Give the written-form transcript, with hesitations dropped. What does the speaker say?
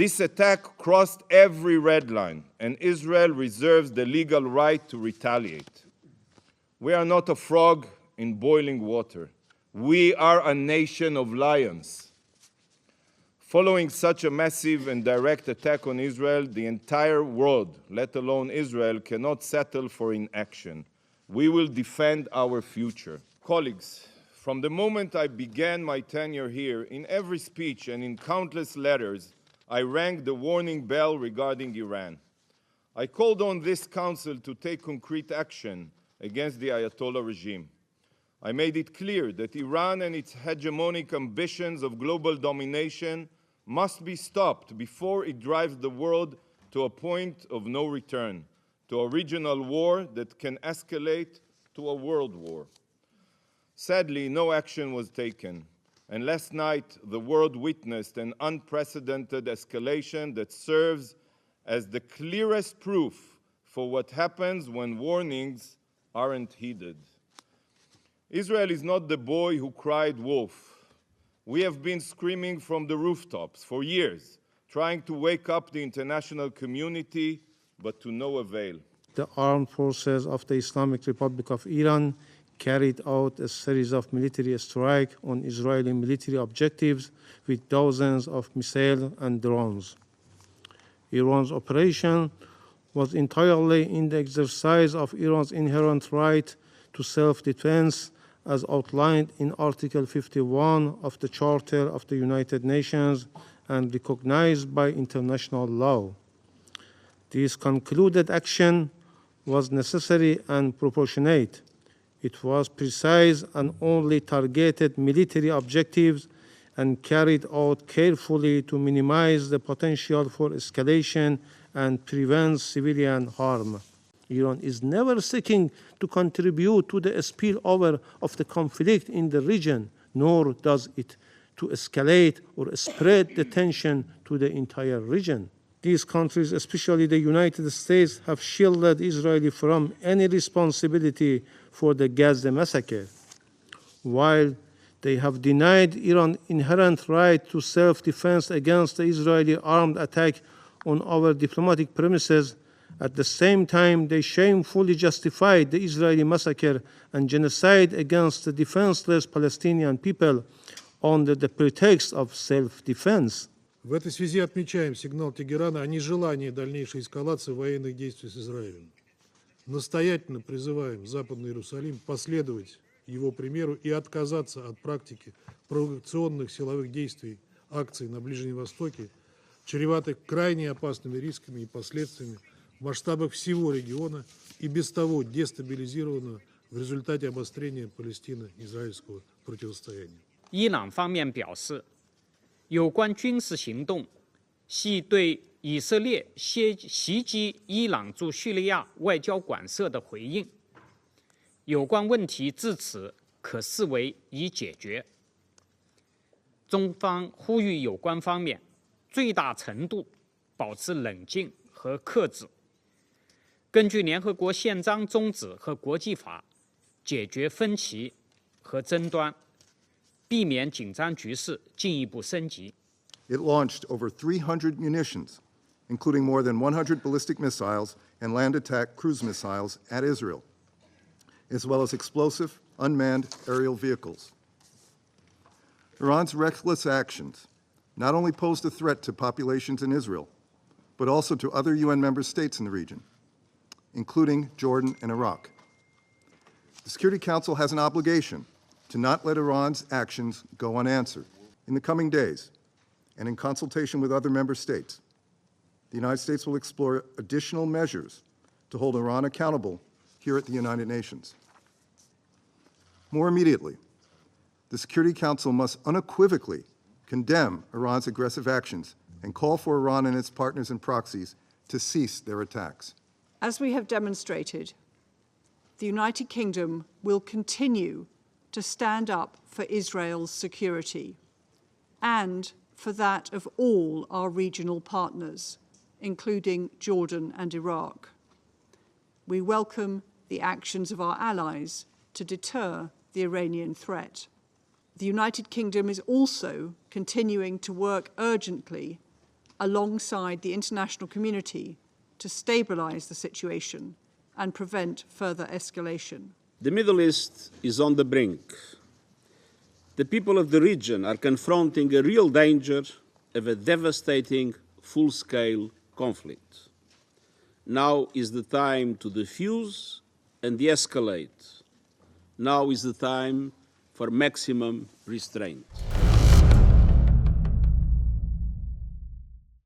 This attack crossed every red line, and Israel reserves the legal right to retaliate. We are not a frog in boiling water. We are a nation of lions. Following such a massive and direct attack on Israel, the entire world, let alone Israel, cannot settle for inaction. We will defend our future. Colleagues, from the moment I began my tenure here, in every speech and in countless letters, I rang the warning bell regarding Iran. I called on this Council to take concrete action against the Ayatollah regime. I made it clear that Iran and its hegemonic ambitions of global domination must be stopped before it drives the world to a point of no return, to a regional war that can escalate to a world war. Sadly, no action was taken, and last night the world witnessed an unprecedented escalation that serves as the clearest proof for what happens when warnings aren't heeded. Israel is not the boy who cried wolf. We have been screaming from the rooftops for years, trying to wake up the international community, but to no avail. The armed forces of the Islamic Republic of Iran carried out a series of military strikes on Israeli military objectives with dozens of missiles and drones. Iran's operation was entirely in the exercise of Iran's inherent right to self-defense as outlined in Article 51 of the Charter of the United Nations and recognized by international law. This concluded action was necessary and proportionate. It was precise and only targeted military objectives and carried out carefully to minimize the potential for escalation and prevent civilian harm. Iran is never seeking to contribute to the spillover of the conflict in the region, nor does it to escalate or spread the tension to the entire region. These countries, especially the United States, have shielded Israel from any responsibility for the Gaza massacre, while they have denied Iran inherent right to self-defense against the Israeli armed attack on our diplomatic premises. At the same time, they shamefully justified the Israeli massacre and genocide against the defenseless Palestinian people under the pretext of self-defense. В этой связи отмечаем сигнал Тегерана о нежелании дальнейшей эскалации военных действий с Израилем. Настоятельно призываем Западный Иерусалим последовать его примеру и отказаться от практики провокационных силовых действий, акций на Ближнем Востоке, чреватых крайне опасными рисками и последствиями в масштабах всего региона и без того дестабилизированного в результате обострения Палестино-израильского противостояния. 伊朗方面表示，有关军事行动系对以色列袭击伊朗驻叙利亚外交馆舍的回应，有关问题至此可视为已解决。中方呼吁有关方面最大程度保持冷静和克制，根据联合国宪章宗旨和国际法解决分歧和争端，避免紧张局势进一步升级。 It launched over 300 munitions, including more than 100 ballistic missiles and land attack cruise missiles at Israel, as well as explosive unmanned aerial vehicles. Iran's reckless actions not only posed a threat to populations in Israel, but also to other UN member states in the region, including Jordan and Iraq. The Security Council has an obligation to not let Iran's actions go unanswered. In the coming days, and in consultation with other member states, the United States will explore additional measures to hold Iran accountable here at the United Nations. More immediately, the Security Council must unequivocally condemn Iran's aggressive actions and call for Iran and its partners and proxies to cease their attacks. As we have demonstrated, the United Kingdom will continue to stand up for Israel's security and for that of all our regional partners, including Jordan and Iraq. We welcome the actions of our allies to deter the Iranian threat. The United Kingdom is also continuing to work urgently alongside the international community to stabilise the situation and prevent further escalation. The Middle East is on the brink. The people of the region are confronting a real danger of a devastating full-scale conflict. Now is the time to defuse and de-escalate. Now is the time for maximum restraint.